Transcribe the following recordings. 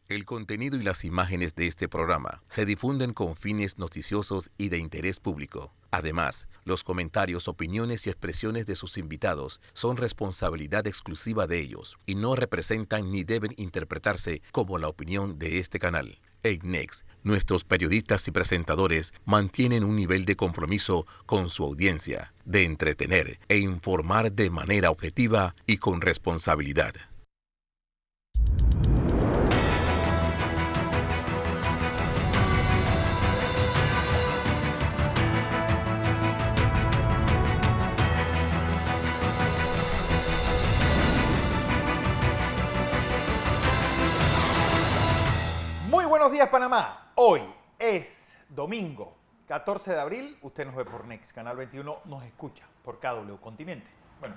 El contenido y las imágenes de este programa se difunden con fines noticiosos y de interés público. Además, los comentarios, opiniones y expresiones de sus invitados son responsabilidad exclusiva de ellos y no representan ni deben interpretarse como la opinión de este canal. En Next, nuestros periodistas y presentadores mantienen un nivel de compromiso con su audiencia, de entretener e informar de manera objetiva y con responsabilidad. Muy buenos días, Panamá. Hoy es domingo 14 de abril. Usted nos ve por Next, Canal 21, nos escucha por KW Continente. Bueno,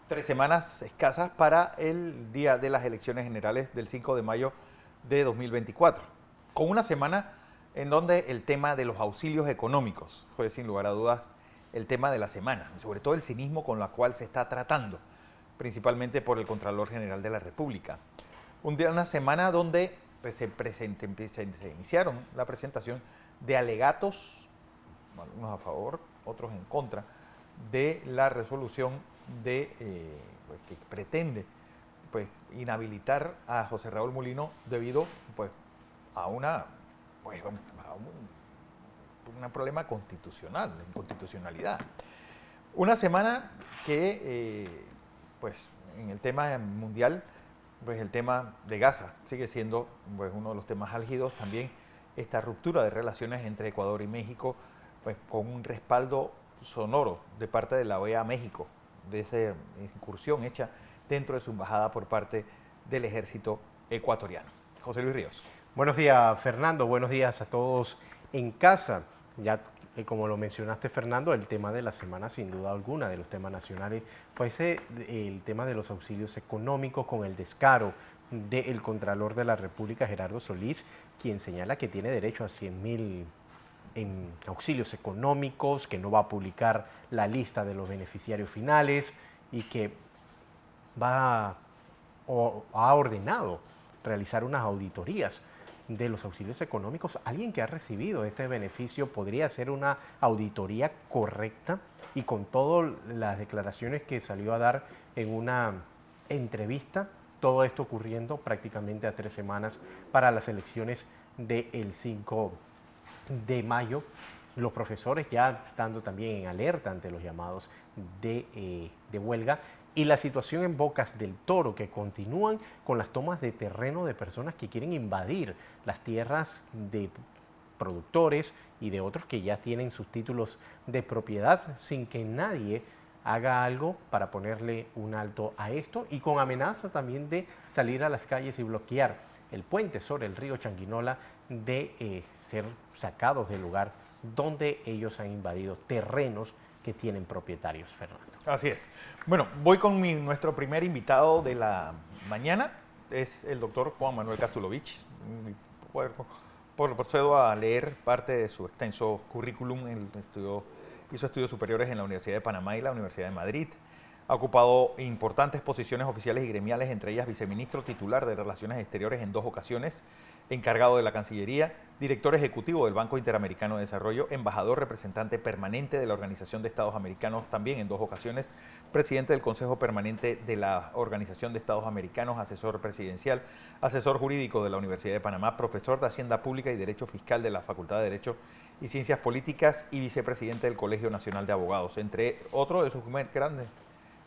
3 semanas escasas para el día de las elecciones generales del 5 de mayo de 2024. Con una semana en donde el tema de los auxilios económicos fue sin lugar a dudas el tema de la semana, sobre todo el cinismo con el cual se está tratando, principalmente por el Contralor General de la República. Una semana donde pues, se iniciaron la presentación de alegatos, algunos a favor, otros en contra, de la resolución pues, que pretende pues, inhabilitar a José Raúl Mulino debido pues, a un problema constitucional, de inconstitucionalidad. Una semana que, pues, en el tema mundial, pues el tema de Gaza sigue siendo pues, uno de los temas álgidos. También esta ruptura de relaciones entre Ecuador y México, pues con un respaldo sonoro de parte de la OEA a México, de esa incursión hecha dentro de su embajada por parte del ejército ecuatoriano. José Luis Ríos. Buenos días, Fernando. Buenos días a todos en casa. Ya, como lo mencionaste, Fernando, el tema de la semana, sin duda alguna, de los temas nacionales, pues el tema de los auxilios económicos con el descaro del Contralor de la República, Gerardo Solís, quien señala que tiene derecho a 100.000 en auxilios económicos, que no va a publicar la lista de los beneficiarios finales y que ha ordenado realizar unas auditorías de los auxilios económicos. Alguien que ha recibido este beneficio podría hacer una auditoría correcta y con todas las declaraciones que salió a dar en una entrevista, todo esto ocurriendo prácticamente a 3 semanas para las elecciones del 5 de mayo. Los profesores ya estando también en alerta ante los llamados de huelga y la situación en Bocas del Toro, que continúan con las tomas de terreno de personas que quieren invadir las tierras de productores y de otros que ya tienen sus títulos de propiedad sin que nadie haga algo para ponerle un alto a esto y con amenaza también de salir a las calles y bloquear el puente sobre el río Changuinola de ser sacados del lugar donde ellos han invadido terrenos que tienen propietarios, Fernando. Así es. Bueno, voy con nuestro primer invitado de la mañana, es el doctor Juan Manuel Kastulovich. Procedo a leer parte de su extenso currículum. Hizo estudios superiores en la Universidad de Panamá y la Universidad de Madrid. Ha ocupado importantes posiciones oficiales y gremiales, entre ellas viceministro titular de Relaciones Exteriores en 2 ocasiones, encargado de la Cancillería, director ejecutivo del Banco Interamericano de Desarrollo, embajador representante permanente de la Organización de Estados Americanos también en 2 ocasiones, presidente del Consejo Permanente de la Organización de Estados Americanos, asesor presidencial, asesor jurídico de la Universidad de Panamá, profesor de Hacienda Pública y Derecho Fiscal de la Facultad de Derecho y Ciencias Políticas y vicepresidente del Colegio Nacional de Abogados. Entre otros de sus grandes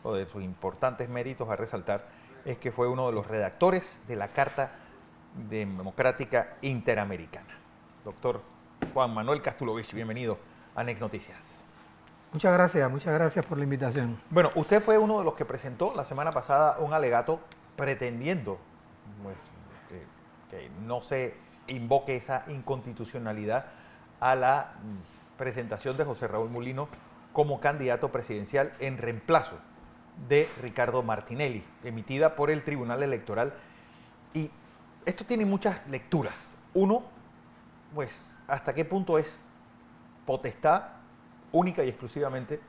o de sus importantes méritos a resaltar es que fue uno de los redactores de la Carta Democrática Interamericana. Doctor Juan Manuel Kastulovich, bienvenido a Next Noticias. Muchas gracias por la invitación. Bueno, usted fue uno de los que presentó la semana pasada un alegato pretendiendo pues, que no se invoque esa inconstitucionalidad a la presentación de José Raúl Mulino como candidato presidencial en reemplazo de Ricardo Martinelli, emitida por el Tribunal Electoral. Y esto tiene muchas lecturas. Uno, pues, ¿hasta qué punto es potestad única y exclusivamente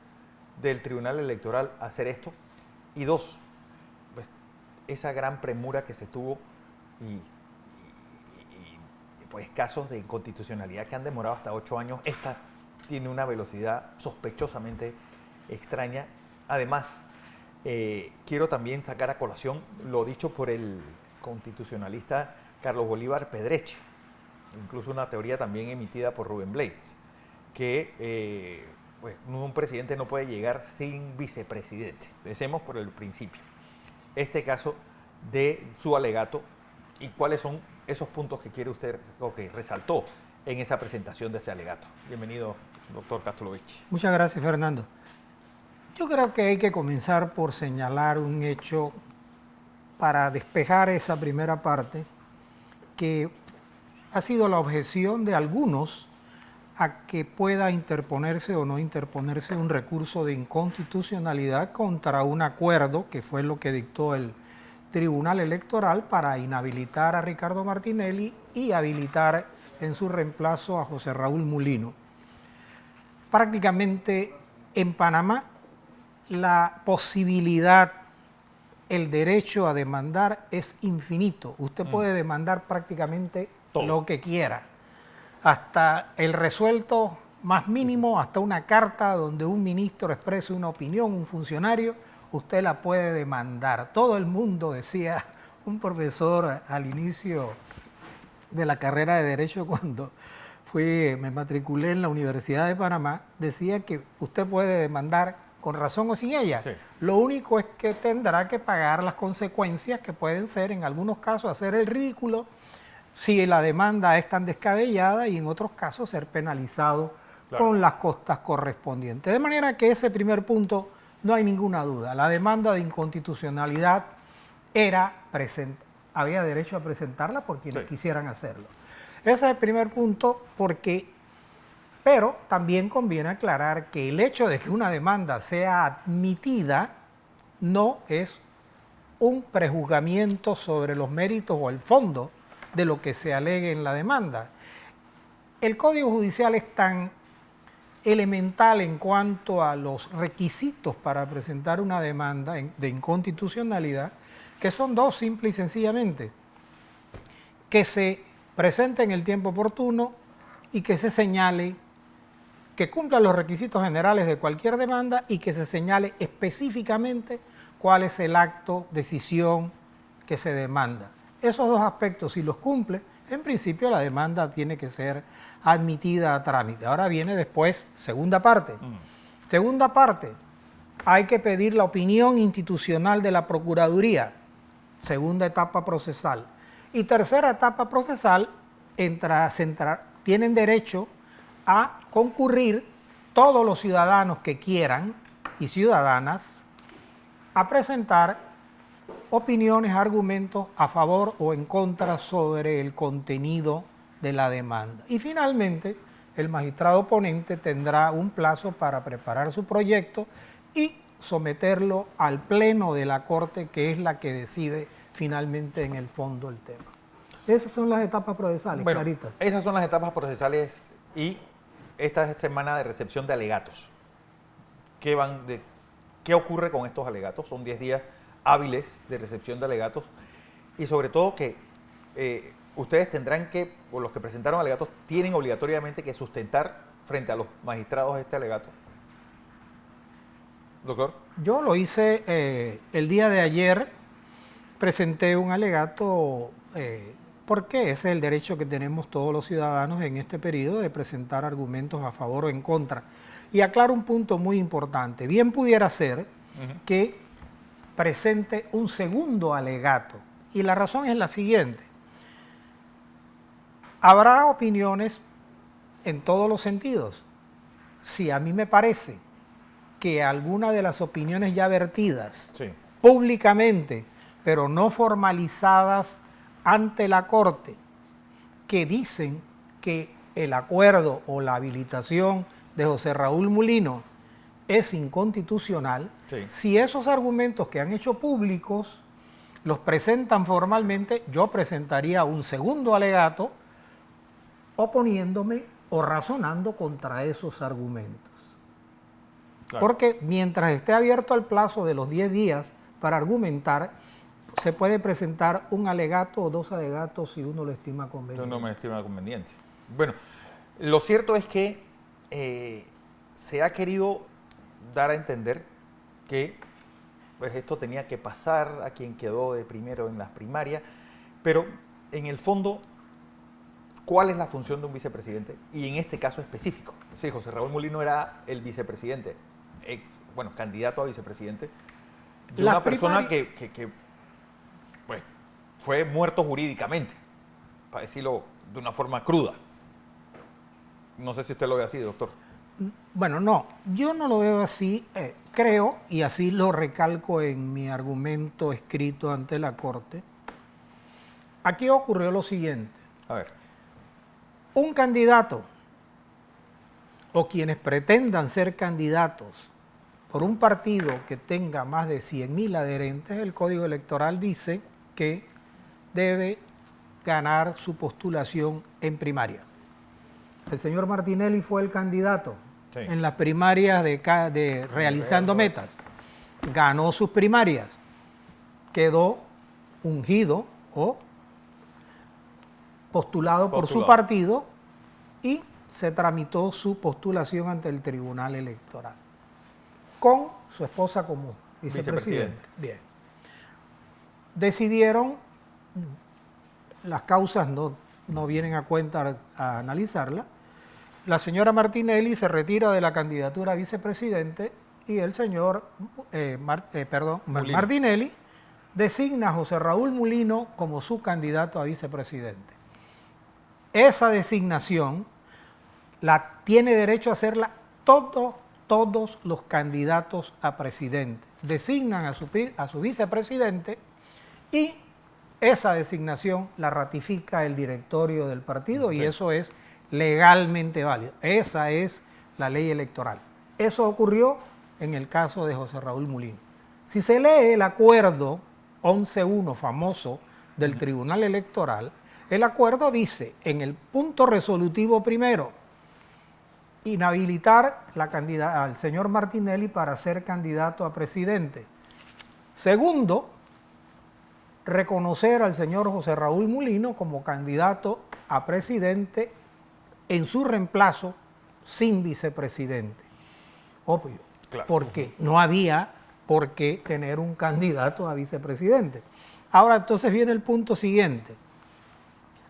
del Tribunal Electoral hacer esto? Y 2, pues, esa gran premura que se tuvo y pues, casos de inconstitucionalidad que han demorado hasta 8 años. Esta tiene una velocidad sospechosamente extraña. Además, quiero también sacar a colación lo dicho por el constitucionalista Carlos Bolívar Pedreche, incluso una teoría también emitida por Rubén Blades, que pues, un presidente no puede llegar sin vicepresidente. Empecemos por el principio. Este caso de su alegato y cuáles son esos puntos que quiere usted o que resaltó en esa presentación de ese alegato. Bienvenido, doctor Kastulovich. Muchas gracias, Fernando. Yo creo que hay que comenzar por señalar un hecho para despejar esa primera parte, que ha sido la objeción de algunos a que pueda interponerse o no interponerse un recurso de inconstitucionalidad contra un acuerdo, que fue lo que dictó el Tribunal Electoral para inhabilitar a Ricardo Martinelli y habilitar en su reemplazo a José Raúl Mulino. Prácticamente en Panamá la posibilidad, el derecho a demandar es infinito. Usted puede demandar prácticamente todo lo que quiera, hasta el resuelto más mínimo, hasta una carta donde un ministro exprese una opinión, un funcionario, usted la puede demandar. Todo el mundo, decía un profesor al inicio de la carrera de Derecho cuando me matriculé en la Universidad de Panamá, decía que usted puede demandar con razón o sin ella. Sí. Lo único es que tendrá que pagar las consecuencias que pueden ser, en algunos casos, hacer el ridículo si la demanda es tan descabellada y en otros casos ser penalizado con las costas correspondientes. De manera que ese primer punto no hay ninguna duda. La demanda de inconstitucionalidad había derecho a presentarla por quienes quisieran hacerlo. Ese es el primer punto pero también conviene aclarar que el hecho de que una demanda sea admitida no es un prejuzgamiento sobre los méritos o el fondo de lo que se alegue en la demanda. El Código Judicial es tan elemental en cuanto a los requisitos para presentar una demanda de inconstitucionalidad, que son dos, simple y sencillamente: que se presente en el tiempo oportuno y que se señale que cumpla los requisitos generales de cualquier demanda y que se señale específicamente cuál es el acto, decisión que se demanda. Esos dos aspectos, si los cumple, en principio la demanda tiene que ser admitida a trámite. Ahora viene después, segunda parte. Segunda parte, hay que pedir la opinión institucional de la Procuraduría, segunda etapa procesal. Y tercera etapa procesal, tienen derecho a concurrir todos los ciudadanos que quieran y ciudadanas a presentar opiniones, argumentos a favor o en contra sobre el contenido de la demanda. Y finalmente, el magistrado ponente tendrá un plazo para preparar su proyecto y someterlo al pleno de la Corte, que es la que decide finalmente en el fondo el tema. Esas son las etapas procesales, claritas. Esas son las etapas procesales y esta semana de recepción de alegatos. ¿Qué ocurre con estos alegatos? Son 10 días hábiles de recepción de alegatos y sobre todo que ustedes tendrán que, o los que presentaron alegatos, tienen obligatoriamente que sustentar frente a los magistrados este alegato. Doctor. Yo lo hice el día de ayer, presenté un alegato porque ese es el derecho que tenemos todos los ciudadanos en este periodo de presentar argumentos a favor o en contra. Y aclaro un punto muy importante. Bien pudiera ser que presente un segundo alegato. Y la razón es la siguiente. Habrá opiniones en todos los sentidos. Si a mí me parece que alguna de las opiniones ya vertidas públicamente, pero no formalizadas ante la Corte, que dicen que el acuerdo o la habilitación de José Raúl Mulino es inconstitucional, si esos argumentos que han hecho públicos los presentan formalmente, yo presentaría un segundo alegato oponiéndome o razonando contra esos argumentos. Porque mientras esté abierto el plazo de los 10 días para argumentar, se puede presentar un alegato o dos alegatos si uno lo estima conveniente. Uno me estima conveniente. Bueno, lo cierto es que se ha querido dar a entender que pues, esto tenía que pasar a quien quedó de primero en las primarias, pero en el fondo, ¿cuál es la función de un vicepresidente? Y en este caso específico. Sí, José Raúl Mulino era el vicepresidente, candidato a vicepresidente, de una persona que pues, fue muerto jurídicamente, para decirlo de una forma cruda. No sé si usted lo ve así, doctor. Bueno, no, yo no lo veo así. Creo, y así lo recalco en mi argumento escrito ante la Corte, aquí ocurrió lo siguiente. A ver. Un candidato o quienes pretendan ser candidatos por un partido que tenga más de 100.000 adherentes, el Código Electoral dice que debe ganar su postulación en primarias. El señor Martinelli fue el candidato en las primarias de Realizando Metas. Ganó sus primarias, quedó ungido o postulado por su partido y se tramitó su postulación ante el Tribunal Electoral con su esposa como vicepresidente. Bien. Decidieron, las causas no vienen a cuenta a analizarla, la señora Martinelli se retira de la candidatura a vicepresidente y el señor Martinelli designa a José Raúl Mulino como su candidato a vicepresidente. Esa designación la tiene derecho a hacerla todos los candidatos a presidente. Designan a su vicepresidente y esa designación la ratifica el directorio del partido y eso es legalmente válido. Esa es la ley electoral. Eso ocurrió en el caso de José Raúl Mulino. Si se lee el acuerdo 11.1 famoso del Tribunal Electoral, el acuerdo dice en el punto resolutivo primero, inhabilitar al señor Martinelli para ser candidato a presidente. Segundo, reconocer al señor José Raúl Mulino como candidato a presidente en su reemplazo sin vicepresidente. Obvio, claro. Porque no había por qué tener un candidato a vicepresidente. Ahora, entonces viene el punto siguiente.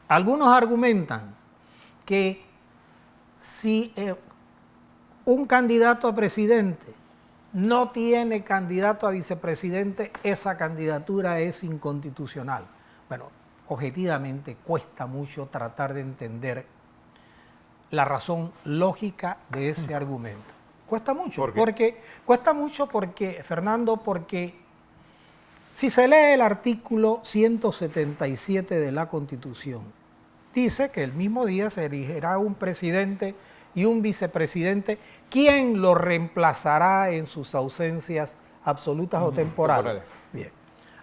Algunos argumentan que si un candidato a presidente no tiene candidato a vicepresidente, esa candidatura es inconstitucional. Bueno, objetivamente cuesta mucho tratar de entender la razón lógica de ese argumento. Cuesta mucho. ¿Por qué? Cuesta mucho porque, Fernando, porque si se lee el artículo 177 de la Constitución, dice que el mismo día se elegirá un presidente y un vicepresidente, quien lo reemplazará en sus ausencias absolutas o temporales. Bien.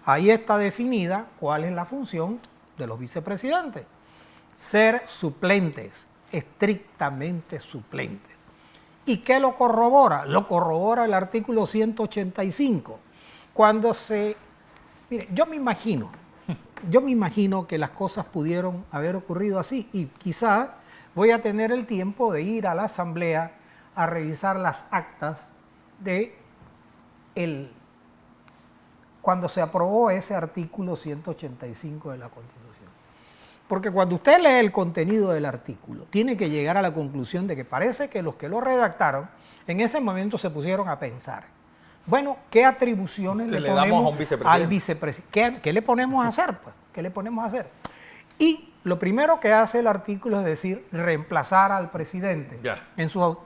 Ahí está definida cuál es la función de los vicepresidentes. Ser suplentes, estrictamente suplentes. ¿Y qué lo corrobora? Lo corrobora el artículo 185. Cuando se... Mire, yo me imagino que las cosas pudieron haber ocurrido así y quizás voy a tener el tiempo de ir a la Asamblea a revisar las actas de cuando se aprobó ese artículo 185 de la Constitución. Porque cuando usted lee el contenido del artículo, tiene que llegar a la conclusión de que parece que los que lo redactaron en ese momento se pusieron a pensar, bueno, ¿qué atribuciones le ponemos al vicepresidente? ¿Qué le ponemos a hacer? Pues? ¿Qué le ponemos a hacer? Y lo primero que hace el artículo es decir, reemplazar al presidente.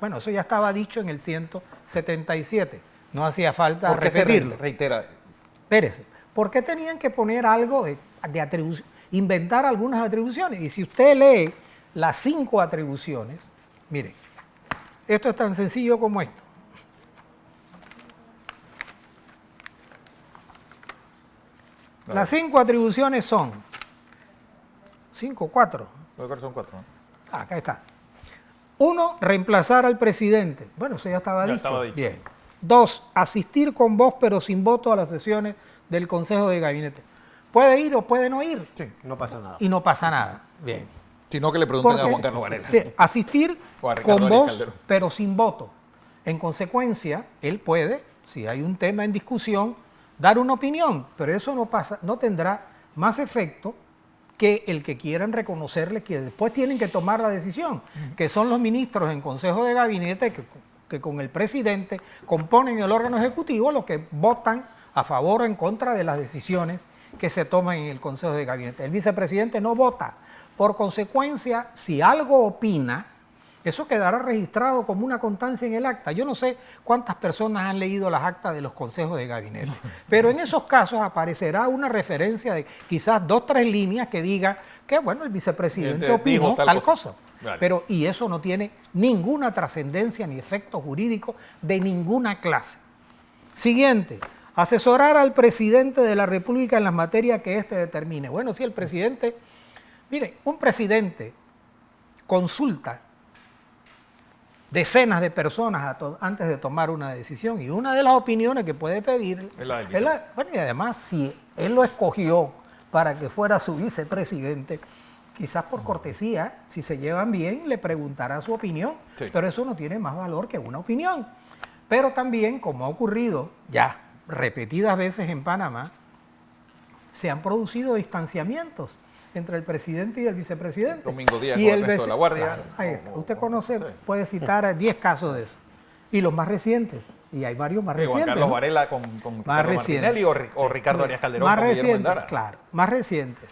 Bueno, eso ya estaba dicho en el 177. No hacía falta repetirlo. Reitera. Espérese. ¿Por qué tenían que poner algo de atribución? Inventar algunas atribuciones. Y si usted lee las 5 atribuciones, mire, esto es tan sencillo como esto. Las 5 atribuciones son 5, 4. Son 4. Acá está. 1, reemplazar al presidente. Bueno, eso ya estaba dicho. Bien. 2, asistir con voz pero sin voto a las sesiones del Consejo de Gabinete. puede ir o puede no ir. Sí. No pasa nada. Y no pasa nada. Bien. Sino que le pregunten a Porque Juan Carlos Varela. asistir O a Ricardo con Arias voz, Calderón. pero sin voto. En consecuencia, él puede, si hay un tema en discusión, dar una opinión, pero eso no tendrá más efecto que el que quieran reconocerle que después tienen que tomar la decisión, que son los ministros en Consejo de Gabinete que con el presidente componen el órgano ejecutivo, los que votan a favor o en contra de las decisiones que se toman en el Consejo de Gabinete. El vicepresidente no vota. Por consecuencia, si algo opina, eso quedará registrado como una constancia en el acta. Yo no sé cuántas personas han leído las actas de los consejos de gabinete, pero en esos casos aparecerá una referencia de quizás 2 o 3 líneas que diga que, bueno, el vicepresidente opinó dijo tal cosa. Vale. Pero, y eso no tiene ninguna trascendencia ni efecto jurídico de ninguna clase. Siguiente, asesorar al presidente de la República en las materias que éste determine. Bueno, si el presidente, mire, un presidente consulta decenas de personas antes de tomar una decisión, y una de las opiniones que puede pedir Es la del bueno, y además si él lo escogió para que fuera su vicepresidente, quizás por cortesía, si se llevan bien, le preguntará su opinión, Sí. pero eso no tiene más valor que una opinión. Pero también, como ha ocurrido ya repetidas veces en Panamá, se han producido distanciamientos entre el presidente y el vicepresidente. Domingo Díaz y con el Ernesto de la Guardia. Claro, ahí está. Usted Sí. puede citar 10 casos de eso. Y los más recientes, y hay varios más Sí, Juan recientes. Carlos ¿no? Varela con Más Ricardo Martinelli o Ricardo Arias Calderón más con Guillermo recientes, Endara. claro, más recientes.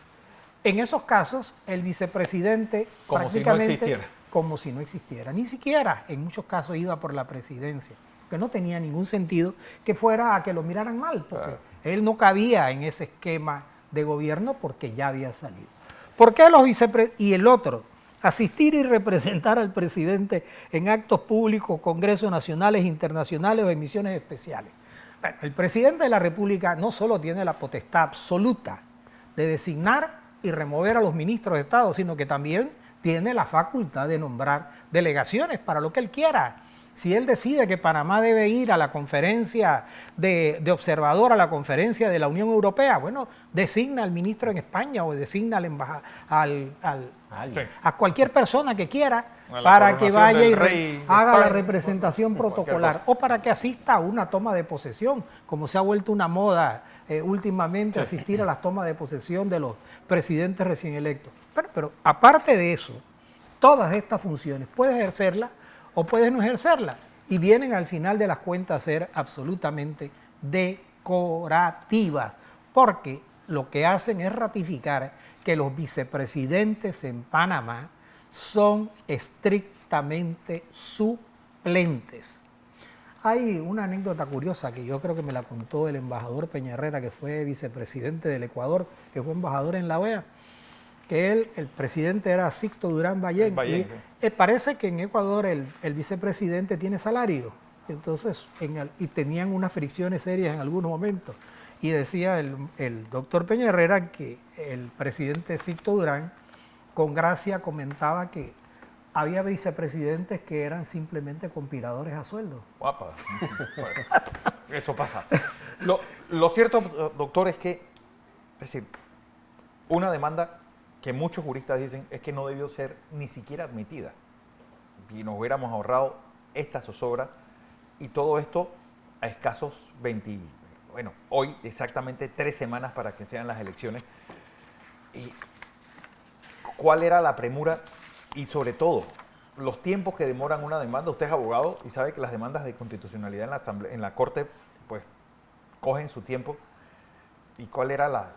En esos casos, el vicepresidente Como si no prácticamente existiera. como si no existiera. Ni siquiera en muchos casos iba por la presidencia, que no tenía ningún sentido que fuera a que lo miraran mal, porque Claro. él no cabía en ese esquema de gobierno porque ya había salido. ¿Por qué los vicepresidentes? Y el otro, asistir y representar al presidente en actos públicos, congresos nacionales, internacionales o emisiones especiales. Bueno, el presidente de la República no solo tiene la potestad absoluta de designar y remover a los ministros de Estado, sino que también tiene la facultad de nombrar delegaciones para lo que él quiera. Si él decide que Panamá debe ir a la conferencia de observador, a la conferencia de la Unión Europea, bueno, designa al ministro en España o designa al embajador, Sí. a cualquier persona que quiera A la para que coronación vaya del y rey de haga la España, representación cualquier protocolar cosa. o para que asista a una toma de posesión, como se ha vuelto una moda últimamente asistir a las tomas de posesión de los presidentes recién electos. Pero aparte de eso, todas estas funciones puedes ejercerlas o puedes no ejercerlas y vienen al final de las cuentas a ser absolutamente decorativas, porque lo que hacen es ratificar que los vicepresidentes en Panamá son estrictamente suplentes. Hay una anécdota curiosa que yo creo que me la contó el embajador Peña Herrera, que fue vicepresidente del Ecuador, que fue embajador en la OEA, que el presidente era Sixto Durán Ballén, Ballén, y parece que en Ecuador el vicepresidente tiene salario, entonces y tenían unas fricciones serias en algunos momentos. Y decía el doctor Peña Herrera que el presidente Sixto Durán, con gracia, comentaba que había vicepresidentes que eran simplemente conspiradores a sueldo. Guapa. Bueno, eso pasa. Lo cierto, doctor, es que, es decir, una demanda que muchos juristas dicen es que no debió ser ni siquiera admitida. Y nos hubiéramos ahorrado esta zozobra y todo esto a escasos hoy exactamente 3 semanas para que sean las elecciones. ¿Y cuál era la premura? Y sobre todo, los tiempos que demoran una demanda. Usted es abogado y sabe que las demandas de constitucionalidad en la Corte pues cogen su tiempo. ¿Y cuál era la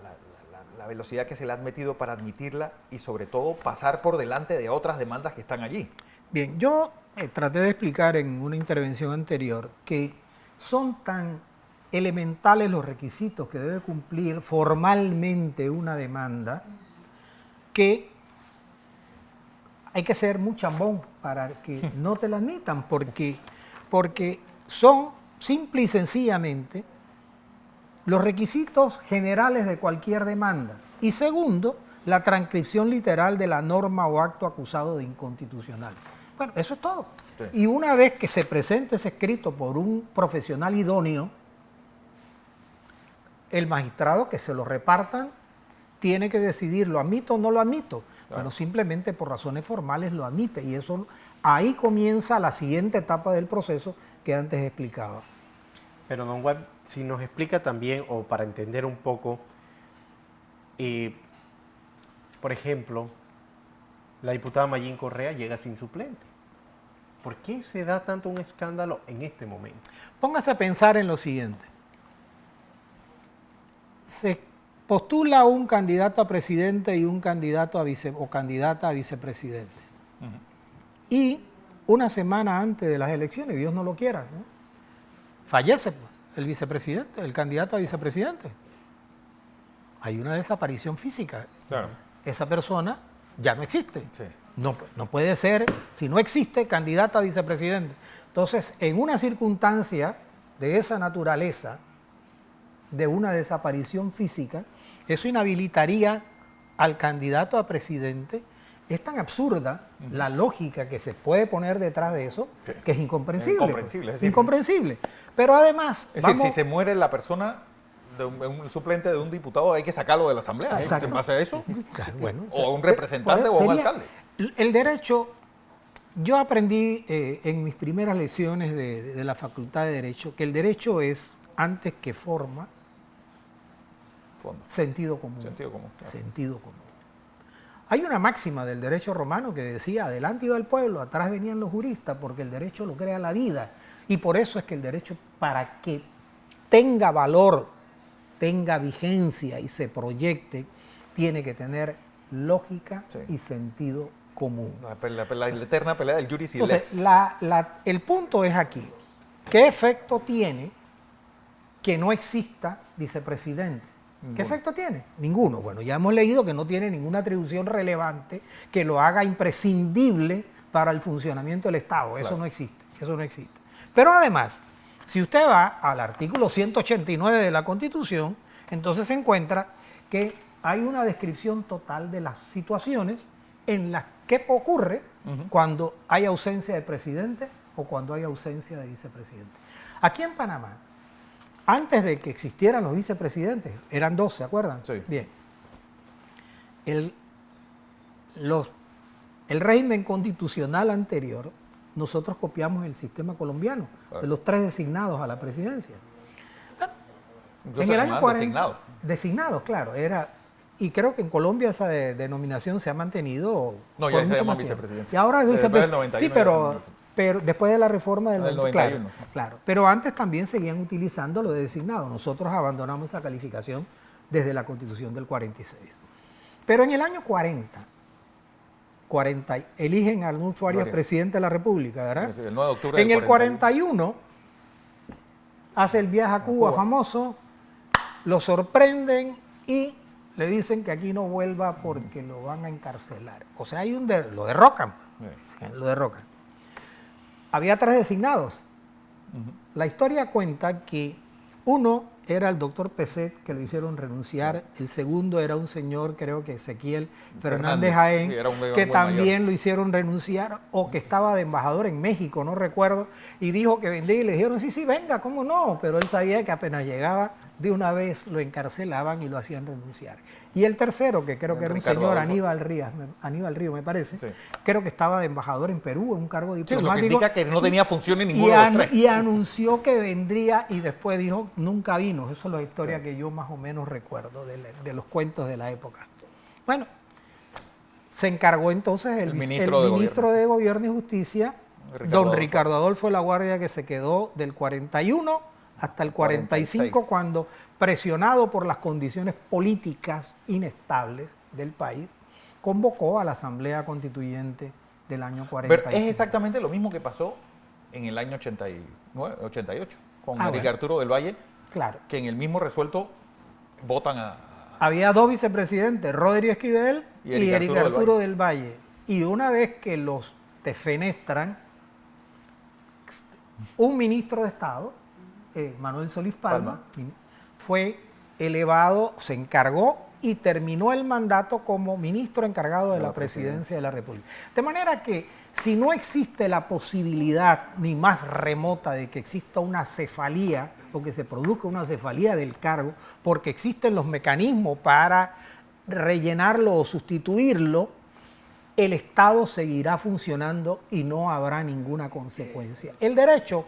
velocidad que se le ha metido para admitirla y sobre todo pasar por delante de otras demandas que están allí? Bien, yo traté de explicar en una intervención anterior que son tan elementales los requisitos que debe cumplir formalmente una demanda que hay que ser muy chambón para que no te la admitan, porque son simple y sencillamente los requisitos generales de cualquier demanda. Y segundo, la transcripción literal de la norma o acto acusado de inconstitucional. Bueno, eso es todo. Sí. Y una vez que se presente ese escrito por un profesional idóneo, el magistrado que se lo repartan tiene que decidir, ¿lo admito o no lo admito? Claro. Bueno, simplemente por razones formales lo admite y eso ahí comienza la siguiente etapa del proceso que antes explicaba. Pero don Juan, si nos explica también, o para entender un poco, por ejemplo, la diputada Mayín Correa llega sin suplente. ¿Por qué se da tanto un escándalo en este momento? Póngase a pensar en lo siguiente. Se postula un candidato a presidente y un candidato a o candidata a vicepresidente. Y una semana antes de las elecciones, Dios no lo quiera, ¿no?, fallece el vicepresidente, el candidato a vicepresidente. Hay una desaparición física. Claro. Esa persona ya no existe. Sí. No puede ser, si no existe, candidato a vicepresidente. Entonces, en una circunstancia de esa naturaleza, de una desaparición física, eso inhabilitaría al candidato a presidente. Es tan absurda la lógica que se puede poner detrás de eso, que es incomprensible. Incomprensible. Pues. Incomprensible. Pero además... Es decir, si se muere la persona, un suplente de un diputado, hay que sacarlo de la asamblea. ¿En base a eso? Claro, bueno, o a un representante o a un alcalde. El derecho, yo aprendí en mis primeras lecciones de la Facultad de Derecho que el derecho es, antes que forma, sentido común. Sentido común. Claro. Sentido común. Hay una máxima del derecho romano que decía, adelante iba el pueblo, atrás venían los juristas, porque el derecho lo crea la vida. Y por eso es que el derecho, para que tenga valor, tenga vigencia y se proyecte, tiene que tener lógica y sentido común. La eterna pelea del juris y lex. Entonces, el punto es aquí, ¿qué efecto tiene que no exista vicepresidente? ¿Qué efecto tiene? Ninguno. Bueno, ya hemos leído que no tiene ninguna atribución relevante que lo haga imprescindible para el funcionamiento del Estado. Claro. Eso no existe. Pero además, si usted va al artículo 189 de la Constitución, entonces se encuentra que hay una descripción total de las situaciones en las que ocurre cuando hay ausencia de presidente o cuando hay ausencia de vicepresidente. Aquí en Panamá, antes de que existieran los vicepresidentes, eran dos, ¿se acuerdan? Sí. Bien. El régimen constitucional anterior, nosotros copiamos el sistema colombiano, claro, de los 3 designados a la presidencia. Entonces, en el año 40, designados. Designados, claro. Y creo que en Colombia esa denominación se ha mantenido. No, ya se llama vicepresidente. Y ahora es vicepresidente. Sí, pero después de la reforma del 91. Claro, claro. Pero antes también seguían utilizando lo de designado. Nosotros abandonamos esa calificación desde la Constitución del 46. Pero en el año 40 eligen a Arnulfo Arias presidente de la República, ¿verdad? Sí, el 9 de octubre en el 41 hace el viaje a Cuba famoso, lo sorprenden y le dicen que aquí no vuelva porque lo van a encarcelar. O sea, lo derrocan. Lo derrocan. Había 3 designados. La historia cuenta que uno era el doctor Peset, que lo hicieron renunciar. El segundo era un señor, creo que Ezequiel Fernández Jaén, que también lo hicieron renunciar, o que estaba de embajador en México, no recuerdo, y dijo que vendría y le dijeron, sí, venga, ¿cómo no? Pero él sabía que apenas llegaba, de una vez lo encarcelaban y lo hacían renunciar. Y el tercero, que creo que era un señor Aníbal Río, me parece, creo que estaba de embajador en Perú, en un cargo diplomático. Sí, lo que indica que no tenía función en ninguno de los 3. Y anunció que vendría y después dijo, nunca vino. Eso es la historia que yo más o menos recuerdo de los cuentos de la época. Bueno, se encargó entonces el ministro de Gobierno y Justicia, don Ricardo Adolfo de la Guardia, que se quedó del 41 hasta el 45, cuando, presionado por las condiciones políticas inestables del país, convocó a la Asamblea Constituyente del año 45. Pero es exactamente lo mismo que pasó en el año 88, con Eric Arturo del Valle, claro, que en el mismo resuelto votan a... Había 2 vicepresidentes, Rodri Esquivel y Eric Arturo del Valle. Y una vez que los defenestran, un ministro de Estado, Manuel Solís Palma, fue elevado, se encargó y terminó el mandato como ministro encargado de la presidencia de la República. De manera que si no existe la posibilidad ni más remota de que exista una cefalía o que se produzca una cefalía del cargo, porque existen los mecanismos para rellenarlo o sustituirlo, el Estado seguirá funcionando y no habrá ninguna consecuencia. El derecho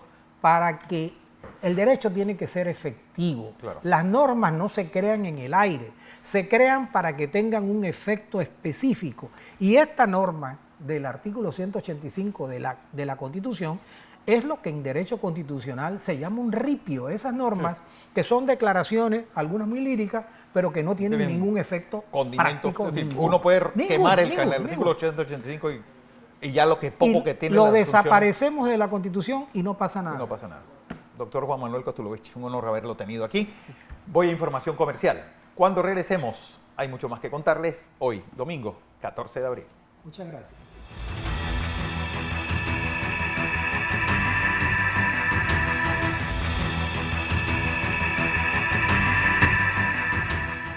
tiene que ser efectivo. Claro. Las normas no se crean en el aire, se crean para que tengan un efecto específico. Y esta norma del artículo 185 de la Constitución es lo que en derecho constitucional se llama un ripio. Esas normas que son declaraciones, algunas muy líricas, pero que no tienen ningún efecto práctico. Uno puede quemar el artículo 185 y ya lo que poco que tiene lo desaparecemos de la Constitución y no pasa nada. No pasa nada. Doctor Juan Manuel Kostulovich, un honor haberlo tenido aquí. Voy a información comercial. Cuando regresemos, hay mucho más que contarles hoy, domingo, 14 de abril. Muchas gracias.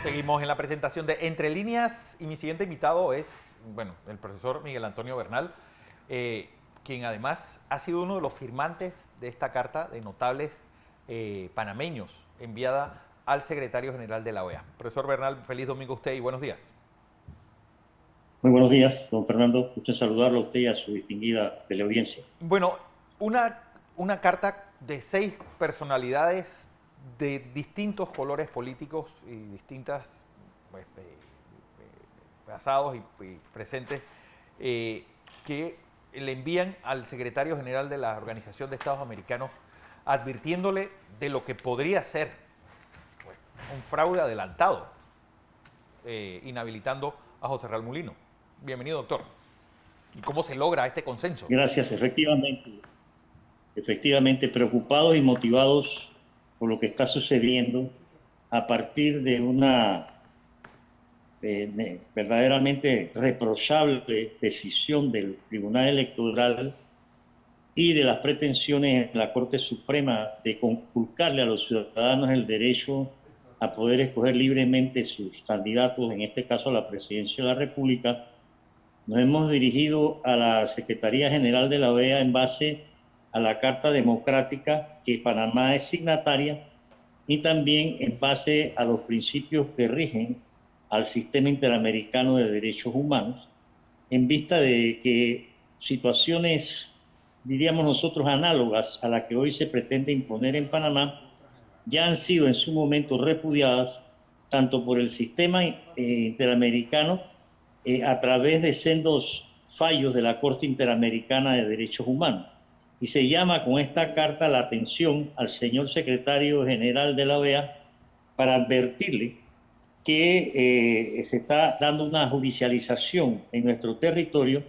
Seguimos en la presentación de Entre Líneas y mi siguiente invitado es, el profesor Miguel Antonio Bernal, quien además ha sido uno de los firmantes de esta carta de notables panameños enviada al secretario general de la OEA. Profesor Bernal, feliz domingo a usted y buenos días. Muy buenos días, don Fernando. Gusto en saludarlo a usted y a su distinguida teleaudiencia. Bueno, una carta de 6 personalidades de distintos colores políticos y distintas pasados y presentes que le envían al secretario general de la Organización de Estados Americanos advirtiéndole de lo que podría ser un fraude adelantado, inhabilitando a José Raúl Mulino. Bienvenido, doctor. ¿Y cómo se logra este consenso? Gracias, efectivamente preocupados y motivados por lo que está sucediendo a partir de una verdaderamente reprochable decisión del Tribunal Electoral y de las pretensiones en la Corte Suprema de conculcarle a los ciudadanos el derecho a poder escoger libremente sus candidatos, en este caso a la presidencia de la República. Nos hemos dirigido a la Secretaría General de la OEA en base a la Carta Democrática que Panamá es signataria y también en base a los principios que rigen al Sistema Interamericano de Derechos Humanos, en vista de que situaciones, diríamos nosotros, análogas a la que hoy se pretende imponer en Panamá, ya han sido en su momento repudiadas tanto por el Sistema Interamericano a través de sendos fallos de la Corte Interamericana de Derechos Humanos. Y se llama con esta carta la atención al señor secretario general de la OEA para advertirle que se está dando una judicialización en nuestro territorio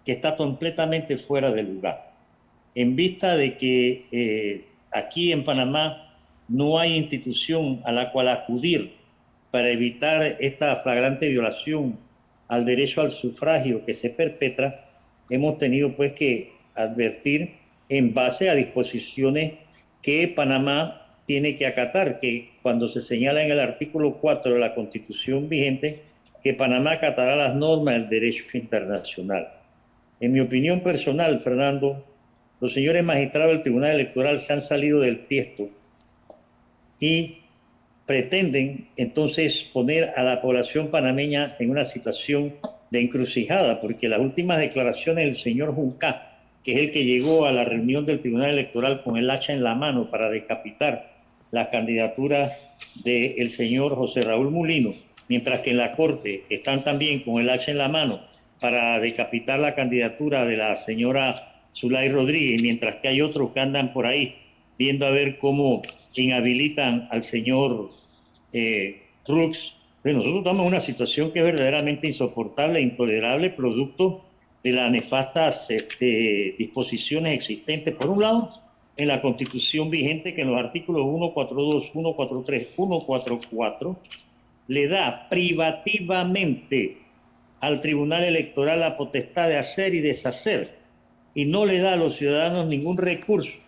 que está completamente fuera de lugar. En vista de que aquí en Panamá no hay institución a la cual acudir para evitar esta flagrante violación al derecho al sufragio que se perpetra, hemos tenido pues que advertir en base a disposiciones que Panamá tiene que acatar, que cuando se señala en el artículo 4 de la Constitución vigente que Panamá acatará las normas del derecho internacional. En mi opinión personal, Fernando, los señores magistrados del Tribunal Electoral se han salido del tiesto y pretenden entonces poner a la población panameña en una situación de encrucijada, porque las últimas declaraciones del señor Junca, que es el que llegó a la reunión del Tribunal Electoral con el hacha en la mano para decapitar las candidaturas del señor José Raúl Mulino, mientras que en la Corte están también con el hacha en la mano para decapitar la candidatura de la señora Zulay Rodríguez, mientras que hay otros que andan por ahí viendo a ver cómo inhabilitan al señor Rux. Nosotros estamos en una situación que es verdaderamente insoportable e intolerable, producto de las nefastas disposiciones existentes, por un lado, en la Constitución vigente, que en los artículos 142, 143, 144, le da privativamente al Tribunal Electoral la potestad de hacer y deshacer, y no le da a los ciudadanos ningún recurso.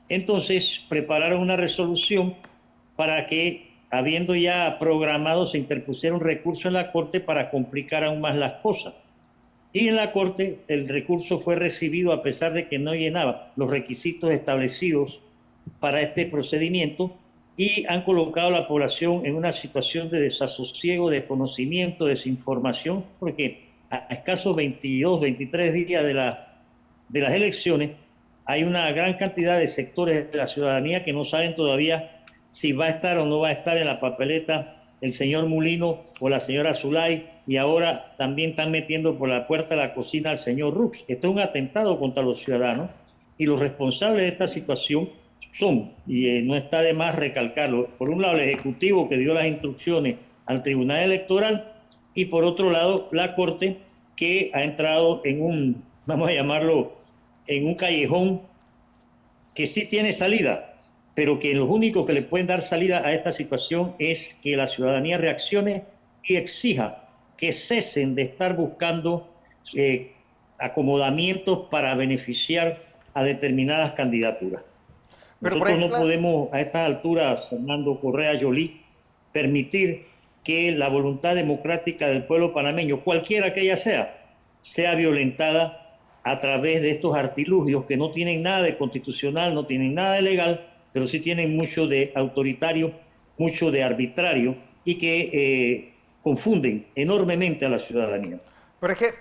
Entonces prepararon una resolución para que, habiendo ya programado, se interpusiera un recurso en la Corte para complicar aún más las cosas. Y en la Corte el recurso fue recibido a pesar de que no llenaba los requisitos establecidos para este procedimiento y han colocado a la población en una situación de desasosiego, desconocimiento, desinformación, porque a escasos 22, 23 días de las elecciones hay una gran cantidad de sectores de la ciudadanía que no saben todavía si va a estar o no va a estar en la papeleta el señor Mulino o la señora Zulay, y ahora también están metiendo por la puerta de la cocina al señor Rux. Esto es un atentado contra los ciudadanos, y los responsables de esta situación son, y no está de más recalcarlo, por un lado el Ejecutivo, que dio las instrucciones al Tribunal Electoral, y por otro lado la Corte, que ha entrado en un, vamos a llamarlo, en un callejón que sí tiene salida, pero que los únicos que le pueden dar salida a esta situación es que la ciudadanía reaccione y exija que cesen de estar buscando acomodamientos para beneficiar a determinadas candidaturas. Pero Nosotros no ejemplo, podemos a estas alturas, Fernando Correa Yolí, permitir que la voluntad democrática del pueblo panameño, cualquiera que ella sea violentada a través de estos artilugios que no tienen nada de constitucional, no tienen nada de legal, pero sí tienen mucho de autoritario, mucho de arbitrario, y que confunden enormemente a la ciudadanía. pero es que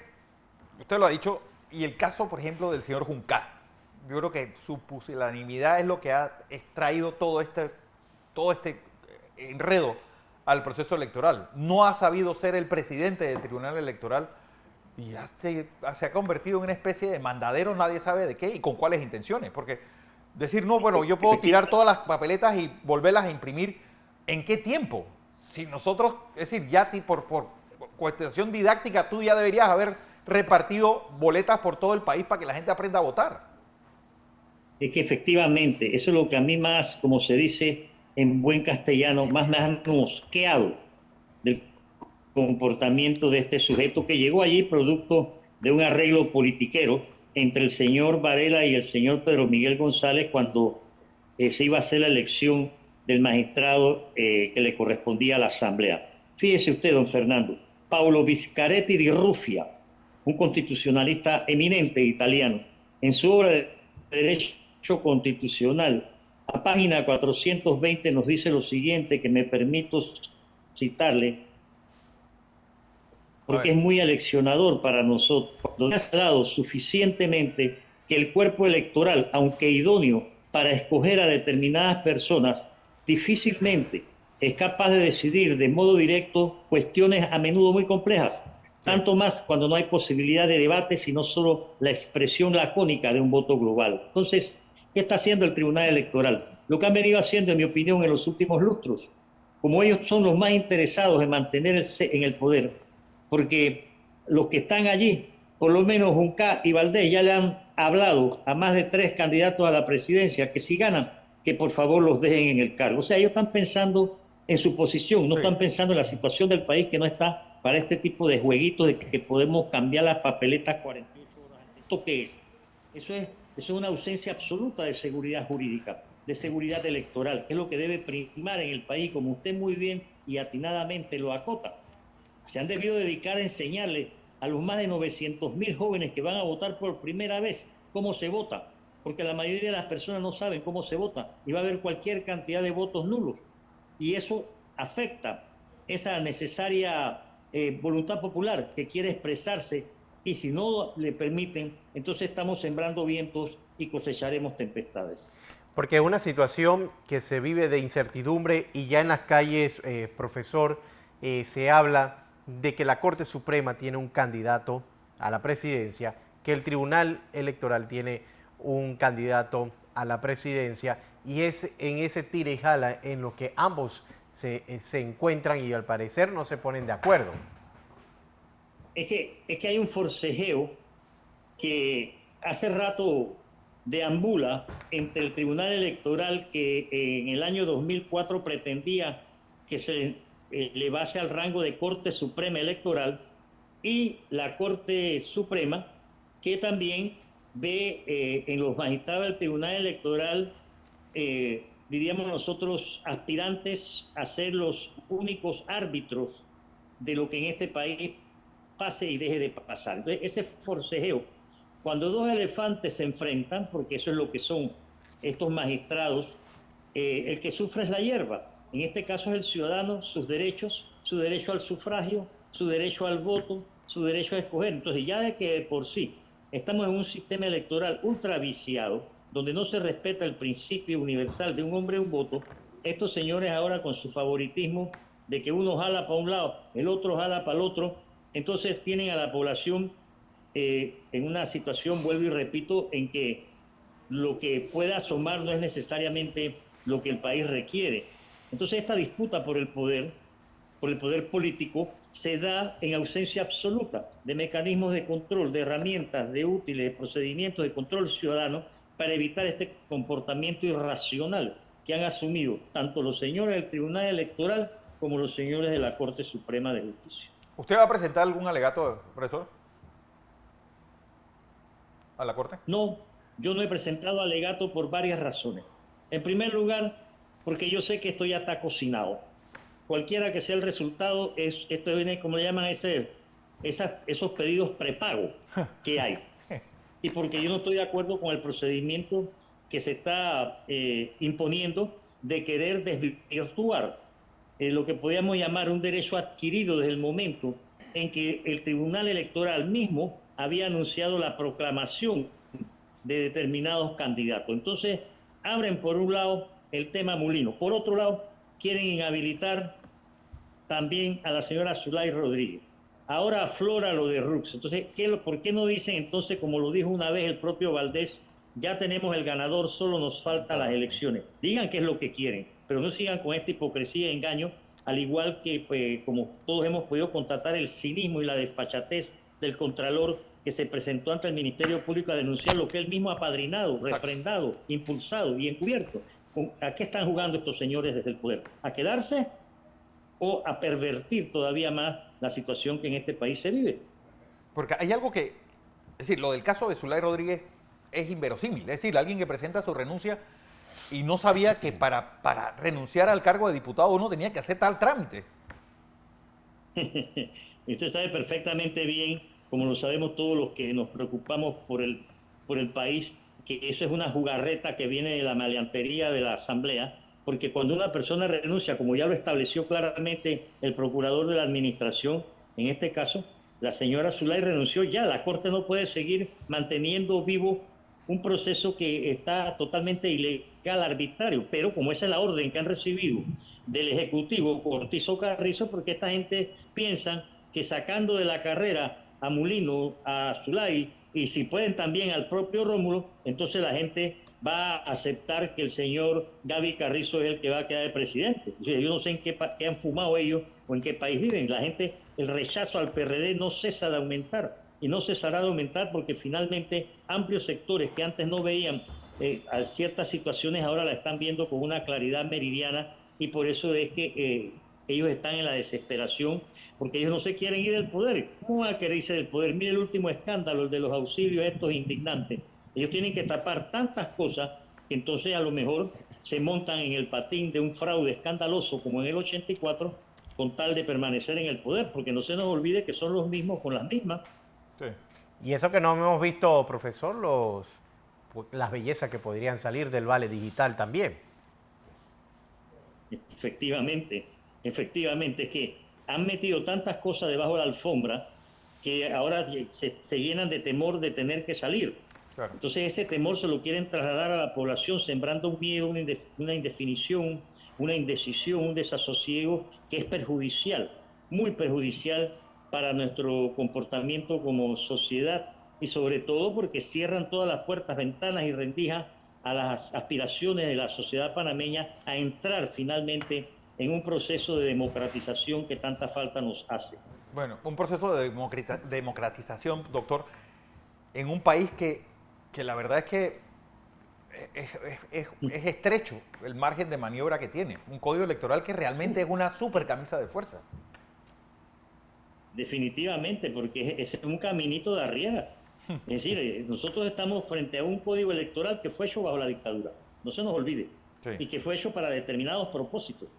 usted lo ha dicho, y el caso, por ejemplo, del señor Juncal, yo creo que su pusilanimidad es lo que ha extraído todo este enredo al proceso electoral. No ha sabido ser el presidente del Tribunal Electoral y ya se ha convertido en una especie de mandadero, nadie sabe de qué y con cuáles intenciones. Porque decir, no, bueno, yo puedo tirar todas las papeletas y volverlas a imprimir, ¿en qué tiempo? Si nosotros, es decir, ya por cuestión didáctica, tú ya deberías haber repartido boletas por todo el país para que la gente aprenda a votar. Es que efectivamente, eso es lo que a mí más, como se dice en buen castellano, más me ha mosqueado del comportamiento de este sujeto, que llegó allí producto de un arreglo politiquero entre el señor Varela y el señor Pedro Miguel González cuando se iba a hacer la elección del magistrado que le correspondía a la Asamblea. Fíjese usted, don Fernando, Paolo Viscaretti di Ruffia, un constitucionalista eminente italiano, en su obra de Derecho Constitucional, a página 420 nos dice lo siguiente, que me permito citarle, porque es muy aleccionador para nosotros. Donde ha hablado suficientemente que el cuerpo electoral, aunque idóneo para escoger a determinadas personas, difícilmente es capaz de decidir de modo directo cuestiones a menudo muy complejas, tanto más cuando no hay posibilidad de debate, sino solo la expresión lacónica de un voto global. Entonces, ¿qué está haciendo el Tribunal Electoral? Lo que han venido haciendo, en mi opinión, en los últimos lustros. Como ellos son los más interesados en mantenerse en el poder, porque los que están allí, por lo menos Juncal y Valdés, ya le han hablado a más de 3 candidatos a la presidencia que si ganan, que por favor los dejen en el cargo. O sea, ellos están pensando en su posición, no están pensando en la situación del país, que no está para este tipo de jueguitos de que podemos cambiar las papeletas 48 horas. ¿Esto qué es? Eso es una ausencia absoluta de seguridad jurídica, de seguridad electoral, que es lo que debe primar en el país, como usted muy bien y atinadamente lo acota. Se han debido dedicar a enseñarle a los más de 900.000 jóvenes que van a votar por primera vez cómo se vota, porque la mayoría de las personas no saben cómo se vota y va a haber cualquier cantidad de votos nulos. Y eso afecta esa necesaria voluntad popular que quiere expresarse, y si no le permiten, entonces estamos sembrando vientos y cosecharemos tempestades. Porque es una situación que se vive de incertidumbre y ya en las calles, profesor, se habla de que la Corte Suprema tiene un candidato a la presidencia, que el Tribunal Electoral tiene un candidato a la presidencia, y es en ese tira y jala en lo que ambos se encuentran y al parecer no se ponen de acuerdo. Es que hay un forcejeo que hace rato deambula entre el Tribunal Electoral, que en el año 2004 pretendía que se elevase al rango de Corte Suprema Electoral, y la Corte Suprema, que también ve en los magistrados del Tribunal Electoral, diríamos nosotros, aspirantes a ser los únicos árbitros de lo que en este país pase y deje de pasar. Entonces, ese forcejeo, cuando dos elefantes se enfrentan, porque eso es lo que son estos magistrados, el que sufre es la hierba. En este caso es el ciudadano, sus derechos, su derecho al sufragio, su derecho al voto, su derecho a escoger. Entonces ya de que por sí estamos en un sistema electoral ultra viciado, donde no se respeta el principio universal de un hombre un voto, estos señores ahora con su favoritismo de que uno jala para un lado, el otro jala para el otro, entonces tienen a la población en una situación, vuelvo y repito, en que lo que pueda asomar no es necesariamente lo que el país requiere. Entonces esta disputa por el poder político, se da en ausencia absoluta de mecanismos de control, de herramientas, de útiles, de procedimientos de control ciudadano para evitar este comportamiento irracional que han asumido tanto los señores del Tribunal Electoral como los señores de la Corte Suprema de Justicia. ¿Usted va a presentar algún alegato, profesor, a la Corte? No, yo no he presentado alegato por varias razones. En primer lugar, porque yo sé que esto ya está cocinado. Cualquiera que sea el resultado, esto viene, como le llaman, esos pedidos prepago que hay. Y porque yo no estoy de acuerdo con el procedimiento que se está imponiendo de querer desvirtuar lo que podríamos llamar un derecho adquirido desde el momento en que el Tribunal Electoral mismo había anunciado la proclamación de determinados candidatos. Entonces, abren por un lado el tema Mulino. Por otro lado, quieren inhabilitar también a la señora Zulay Rodríguez. Ahora aflora lo de Rux. Entonces, ¿por qué no dicen entonces, como lo dijo una vez el propio Valdés, ya tenemos el ganador, solo nos faltan las elecciones? Digan qué es lo que quieren, pero no sigan con esta hipocresía y engaño, al igual que, pues, como todos hemos podido constatar, el cinismo y la desfachatez del Contralor que se presentó ante el Ministerio Público a denunciar lo que él mismo ha apadrinado, refrendado, impulsado y encubierto. ¿A qué están jugando estos señores desde el poder? ¿A quedarse o a pervertir todavía más la situación que en este país se vive? Porque hay algo que, es decir, lo del caso de Zulay Rodríguez es inverosímil. Es decir, alguien que presenta su renuncia y no sabía que para renunciar al cargo de diputado uno tenía que hacer tal trámite. Usted sabe perfectamente bien, como lo sabemos todos los que nos preocupamos por el país, que eso es una jugarreta que viene de la maleantería de la Asamblea, porque cuando una persona renuncia, como ya lo estableció claramente el procurador de la administración, en este caso, la señora Zulay renunció ya. La Corte no puede seguir manteniendo vivo un proceso que está totalmente ilegal, arbitrario, pero como esa es la orden que han recibido del Ejecutivo Cortizo Carrizo, porque esta gente piensa que sacando de la carrera a Mulino, a Zulay, y si pueden también al propio Rómulo, entonces la gente va a aceptar que el señor Gaby Carrizo es el que va a quedar de presidente. Yo no sé en qué han fumado ellos o en qué país viven. La gente, el rechazo al PRD no cesa de aumentar y no cesará de aumentar porque finalmente amplios sectores que antes no veían a ciertas situaciones ahora la están viendo con una claridad meridiana y por eso es que ellos están en la desesperación porque ellos no se quieren ir del poder. ¿Cómo van a querer irse del poder? Mire el último escándalo, el de los auxilios estos indignantes. Ellos tienen que tapar tantas cosas que entonces a lo mejor se montan en el patín de un fraude escandaloso como en el 84 con tal de permanecer en el poder, porque no se nos olvide que son los mismos con las mismas. Sí. Y eso que no hemos visto, profesor, las bellezas que podrían salir del Vale Digital también. Efectivamente, es que han metido tantas cosas debajo de la alfombra que ahora se llenan de temor de tener que salir. Claro. Entonces ese temor se lo quieren trasladar a la población sembrando un miedo, una indefinición, una indecisión, un desasosiego que es perjudicial, muy perjudicial para nuestro comportamiento como sociedad y sobre todo porque cierran todas las puertas, ventanas y rendijas a las aspiraciones de la sociedad panameña a entrar finalmente en un proceso de democratización que tanta falta nos hace. Bueno, un proceso de democratización, doctor, en un país que la verdad es que es estrecho el margen de maniobra que tiene. Un código electoral que realmente es una super camisa de fuerza. Definitivamente, porque es un caminito de arriera. Es decir, nosotros estamos frente a un código electoral que fue hecho bajo la dictadura, no se nos olvide, Sí. y que fue hecho para determinados propósitos.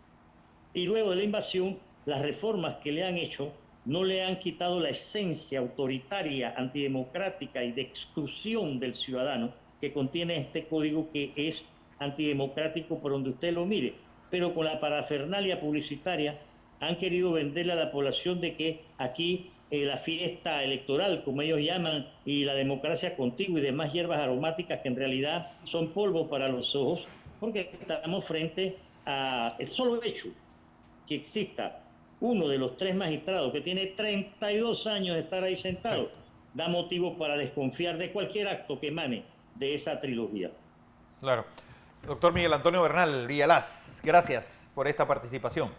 Y luego de la invasión, las reformas que le han hecho no le han quitado la esencia autoritaria, antidemocrática y de exclusión del ciudadano que contiene este código que es antidemocrático por donde usted lo mire, pero con la parafernalia publicitaria han querido venderle a la población de que aquí la fiesta electoral, como ellos llaman, y la democracia contigua y demás hierbas aromáticas que en realidad son polvo para los ojos, porque estamos frente a el solo hecho que exista uno de los 3 magistrados que tiene 32 años de estar ahí sentado, da motivo para desconfiar de cualquier acto que emane de esa trilogía. Claro. Doctor Miguel Antonio Bernal Villalaz, gracias por esta participación.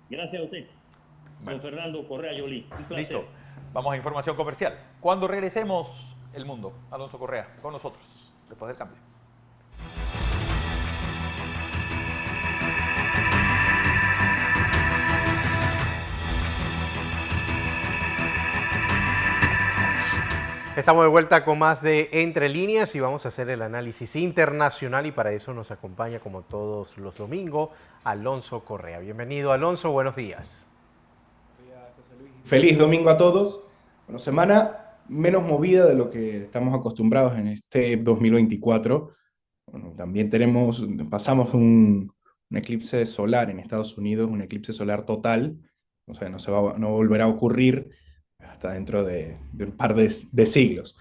Gracias a usted, don Fernando Correa Yolí. Un placer. Listo. Vamos a información comercial. Cuando regresemos, El Mundo. Alonso Correa, con nosotros, después del cambio. Estamos de vuelta con más de Entre Líneas y vamos a hacer el análisis internacional y para eso nos acompaña como todos los domingos Alonso Correa. Bienvenido Alonso, buenos días. Feliz domingo a todos. Bueno, semana menos movida de lo que estamos acostumbrados en este 2024. Bueno, también pasamos un eclipse solar en Estados Unidos, un eclipse solar total. O sea, no volverá a ocurrir hasta dentro de un par de siglos.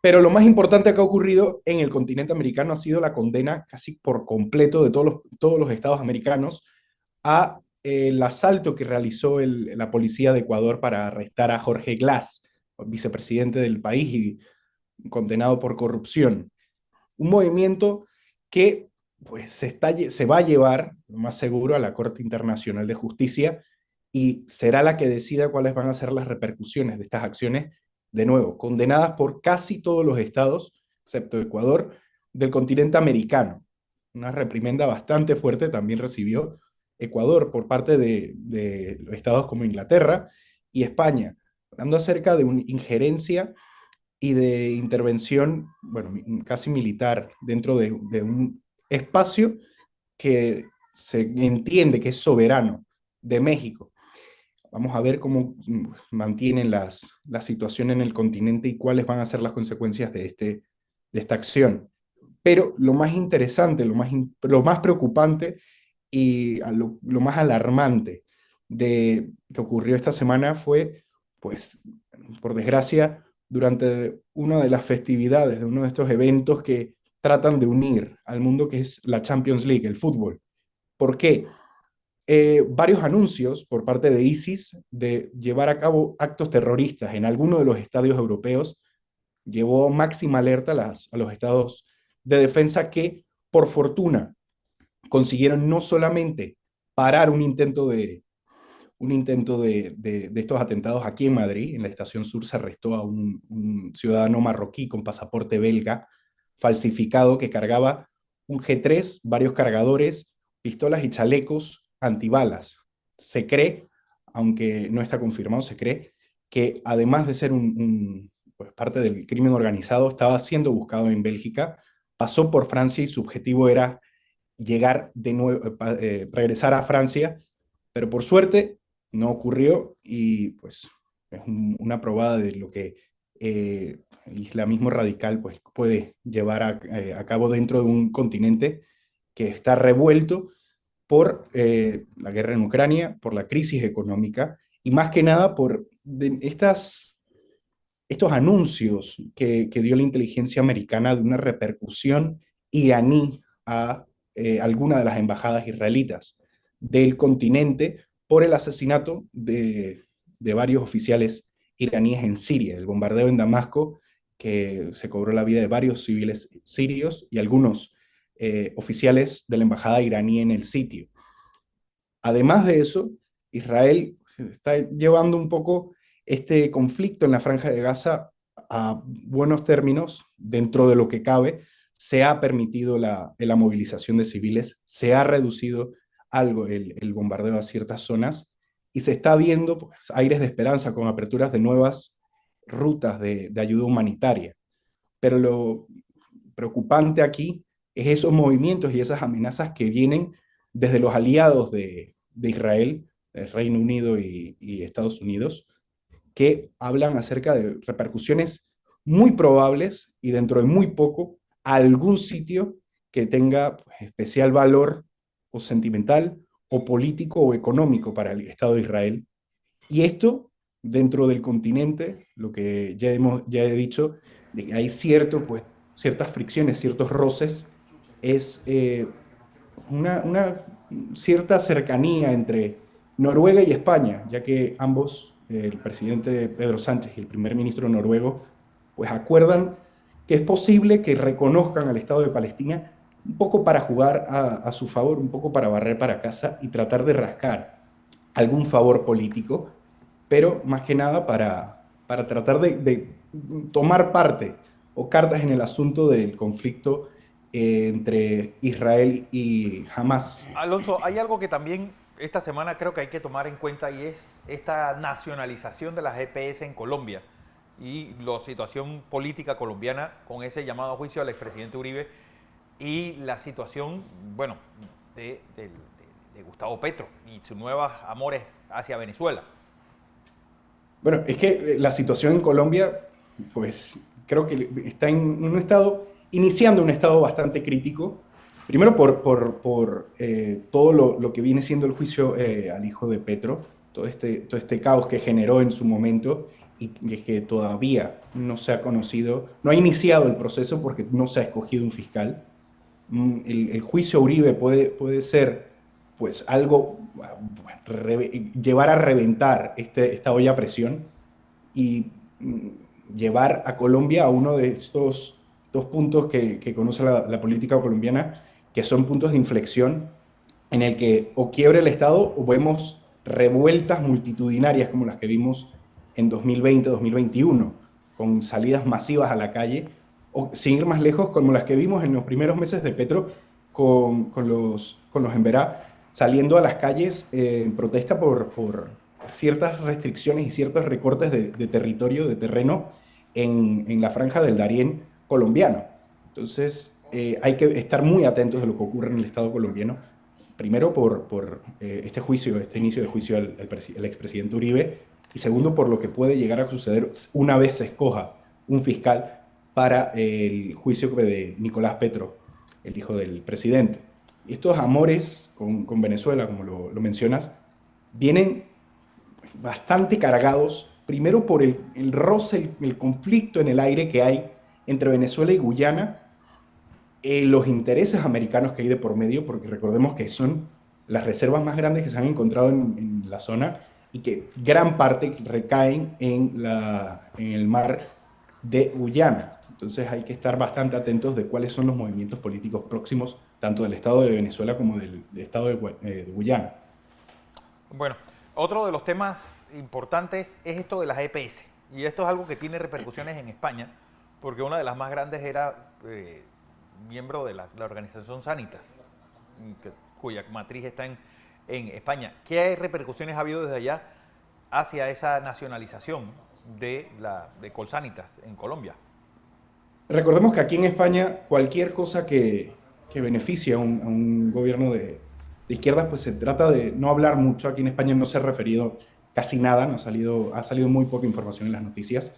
Pero lo más importante que ha ocurrido en el continente americano ha sido la condena casi por completo de todos los estados americanos a el asalto que realizó la policía de Ecuador para arrestar a Jorge Glass, vicepresidente del país y condenado por corrupción. Un movimiento que pues, se va a llevar, lo más seguro, a la Corte Internacional de Justicia y será la que decida cuáles van a ser las repercusiones de estas acciones, de nuevo, condenadas por casi todos los estados, excepto Ecuador, del continente americano. Una reprimenda bastante fuerte también recibió Ecuador por parte de estados como Inglaterra y España, hablando acerca de una injerencia y de intervención, bueno, casi militar dentro de un espacio que se entiende que es soberano de México. Vamos a ver cómo mantienen la situación en el continente y cuáles van a ser las consecuencias de esta acción. Pero lo más interesante, lo más preocupante y lo más alarmante que ocurrió esta semana fue, pues, por desgracia, durante una de las festividades, de uno de estos eventos que tratan de unir al mundo, que es la Champions League, el fútbol. ¿Por qué? Varios anuncios por parte de ISIS de llevar a cabo actos terroristas en alguno de los estadios europeos llevó máxima alerta a los estados de defensa que, por fortuna, consiguieron no solamente parar un intento de estos atentados aquí en Madrid. En la Estación Sur se arrestó a un ciudadano marroquí con pasaporte belga falsificado que cargaba un G3, varios cargadores, pistolas y chalecos antibalas. Se cree, aunque no está confirmado, se cree que además de ser pues parte del crimen organizado, estaba siendo buscado en Bélgica, pasó por Francia y su objetivo era llegar de nuevo, regresar a Francia, pero por suerte no ocurrió y pues es una probada de lo que el islamismo radical pues, puede llevar a cabo dentro de un continente que está revuelto por la guerra en Ucrania, por la crisis económica y más que nada por estos anuncios que dio la inteligencia americana de una repercusión iraní a alguna de las embajadas israelitas del continente por el asesinato de varios oficiales iraníes en Siria, el bombardeo en Damasco que se cobró la vida de varios civiles sirios y algunos oficiales de la embajada iraní en el sitio. Además de eso, Israel está llevando un poco este conflicto en la Franja de Gaza a buenos términos, dentro de lo que cabe. Se ha permitido la movilización de civiles, se ha reducido algo el bombardeo a ciertas zonas y se está viendo pues, aires de esperanza con aperturas de nuevas rutas de ayuda humanitaria. Pero lo preocupante aquí es esos movimientos y esas amenazas que vienen desde los aliados de Israel, el Reino Unido y Estados Unidos, que hablan acerca de repercusiones muy probables y dentro de muy poco algún sitio que tenga pues, especial valor o sentimental o político o económico para el Estado de Israel. Y esto, dentro del continente, lo que ya he dicho, de que hay ciertas fricciones, ciertos roces, es una cierta cercanía entre Noruega y España, ya que ambos, el presidente Pedro Sánchez y el primer ministro noruego, pues acuerdan que es posible que reconozcan al Estado de Palestina un poco para jugar a su favor, un poco para barrer para casa y tratar de rascar algún favor político, pero más que nada para tratar de tomar parte o cartas en el asunto del conflicto entre Israel y Hamas. Alonso, hay algo que también esta semana creo que hay que tomar en cuenta y es esta nacionalización de las EPS en Colombia y la situación política colombiana con ese llamado a juicio al expresidente Uribe y la situación, bueno, de Gustavo Petro y sus nuevos amores hacia Venezuela. Bueno, es que la situación en Colombia, pues creo que está en un estado, iniciando un estado bastante crítico. Primero por todo lo que viene siendo el juicio al hijo de Petro, todo este caos que generó en su momento y que todavía no se ha conocido, no ha iniciado el proceso porque no se ha escogido un fiscal. El juicio a Uribe puede ser pues algo, llevar a reventar esta olla a presión y llevar a Colombia a uno de estos dos puntos que conoce la política colombiana, que son puntos de inflexión en el que o quiebre el Estado o vemos revueltas multitudinarias como las que vimos en 2020-2021, con salidas masivas a la calle, o sin ir más lejos, como las que vimos en los primeros meses de Petro con los Emberá saliendo a las calles en protesta por ciertas restricciones y ciertos recortes de territorio, de terreno en la franja del Darién colombiano. Entonces, hay que estar muy atentos de lo que ocurre en el Estado colombiano. Primero, por este juicio, este inicio de juicio al expresidente Uribe, y segundo, por lo que puede llegar a suceder una vez se escoja un fiscal para el juicio de Nicolás Petro, el hijo del presidente. Y estos amores con Venezuela, como lo mencionas, vienen bastante cargados, primero por el roce, el conflicto en el aire que hay entre Venezuela y Guyana, los intereses americanos que hay de por medio, porque recordemos que son las reservas más grandes que se han encontrado en la zona y que gran parte recaen en el mar de Guyana. Entonces hay que estar bastante atentos de cuáles son los movimientos políticos próximos, tanto del Estado de Venezuela como del Estado de Guyana. Bueno, otro de los temas importantes es esto de las EPS. Y esto es algo que tiene repercusiones en España, porque una de las más grandes era miembro de la organización Sanitas, cuya matriz está en España. ¿Qué repercusiones ha habido desde allá hacia esa nacionalización de Colsanitas en Colombia? Recordemos que aquí en España cualquier cosa que beneficie a un gobierno de izquierdas, pues se trata de no hablar mucho. Aquí en España no se ha referido casi nada, ha salido muy poca información en las noticias.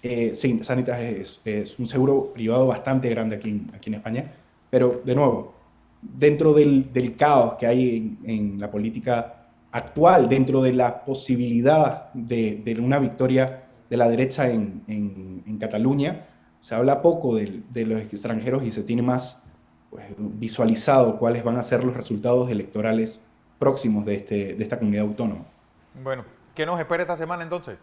Sí, Sanitas es un seguro privado bastante grande aquí en España, pero de nuevo, dentro del caos que hay en la política actual, dentro de la posibilidad de una victoria de la derecha en Cataluña, se habla poco de los extranjeros y se tiene más pues, visualizado cuáles van a ser los resultados electorales próximos de esta comunidad autónoma. Bueno, ¿qué nos espera esta semana entonces?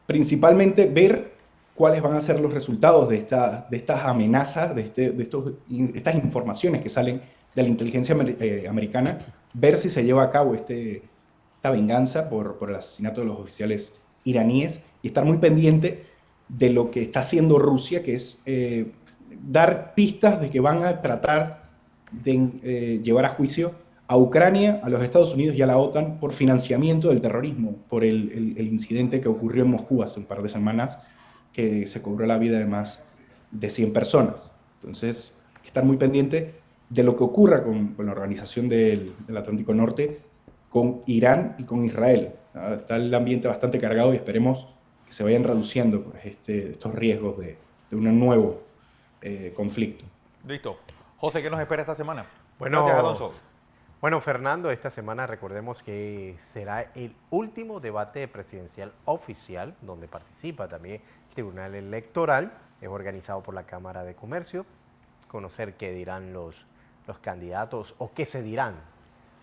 Principalmente ver cuáles van a ser los resultados de estas amenazas, estas informaciones que salen de la inteligencia americana, ver si se lleva a cabo esta venganza por el asesinato de los oficiales iraníes y estar muy pendiente de lo que está haciendo Rusia, que es dar pistas de que van a tratar de llevar a juicio a Ucrania, a los Estados Unidos y a la OTAN por financiamiento del terrorismo, por el incidente que ocurrió en Moscú hace un par de semanas, que se cobró la vida de más de 100 personas. Entonces, hay que estar muy pendiente de lo que ocurra con la organización del Atlántico Norte, con Irán y con Israel. Está el ambiente bastante cargado y esperemos que se vayan reduciendo pues, estos riesgos de un nuevo conflicto. Listo. José, ¿qué nos espera esta semana? Bueno, Gracias, Alonso. Bueno, Fernando, esta semana recordemos que será el último debate presidencial oficial, donde participa también el Tribunal Electoral, es organizado por la Cámara de Comercio. Conocer qué dirán los candidatos o qué se dirán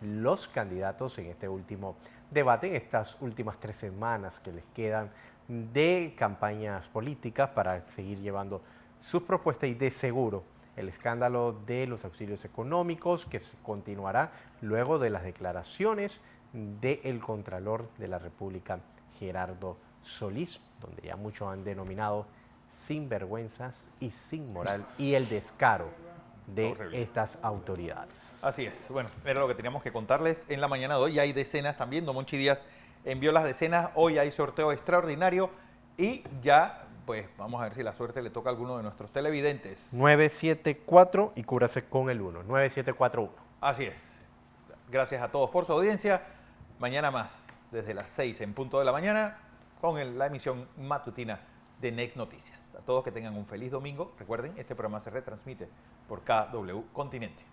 los candidatos en este último debate, en estas últimas 3 semanas que les quedan de campañas políticas para seguir llevando sus propuestas, y de seguro el escándalo de los auxilios económicos que se continuará luego de las declaraciones del Contralor de la República, Gerardo Solís, donde ya muchos han denominado sinvergüenzas y sin moral y el descaro de Horrible. estas autoridades. Así es. Bueno, era lo que teníamos que contarles en la mañana de hoy. Ya hay decenas también. Don Monchi Díaz envió las decenas. Hoy hay sorteo extraordinario y ya, pues, vamos a ver si la suerte le toca a alguno de nuestros televidentes. 974 y cúbrase con el 1. 9741. Así es. Gracias a todos por su audiencia. Mañana más, desde las 6 en punto de la mañana, con la emisión matutina de Next Noticias. A todos que tengan un feliz domingo. Recuerden, este programa se retransmite por KW Continente.